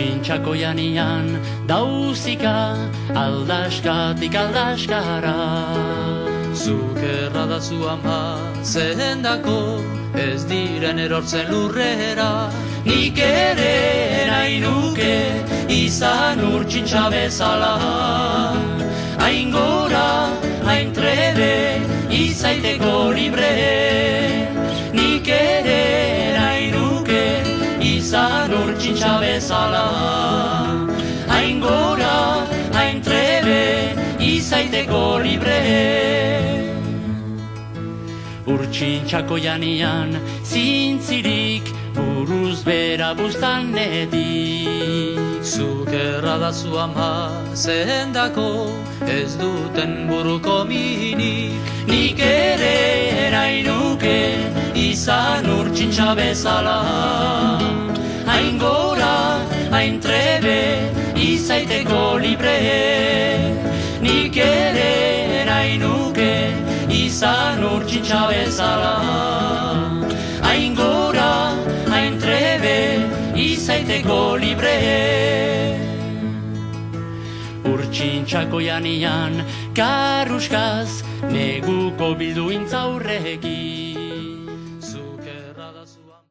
Urtsintxako janian dauzika aldaskatik aldaskara. Zuk erradazu ama zehendako ez diren erortzen lurrera. Nik ere nahi nuke izan urtsintxa bezala. Hain gora, hain trebe, izaiteko libre. Nik ere nahi nuke izan urtsintxa bezala. Hain gora, hain trebe, izaiteko libre. Urtsintxako janian zintzirik buruz bera buztanetik. Zuk erradazu ama zehendako ez duten buruko minik. Nik ere nahi nuke izan urtsintxa bezala. Hain gora, hain trebe, izaiteko libre. Nik ere nahi nuke izan urtsintxa bezala. Hain gora, hain trebe, izaiteko libre. Urtsintxako janian karruskaz neguko bilduintza aurrekin.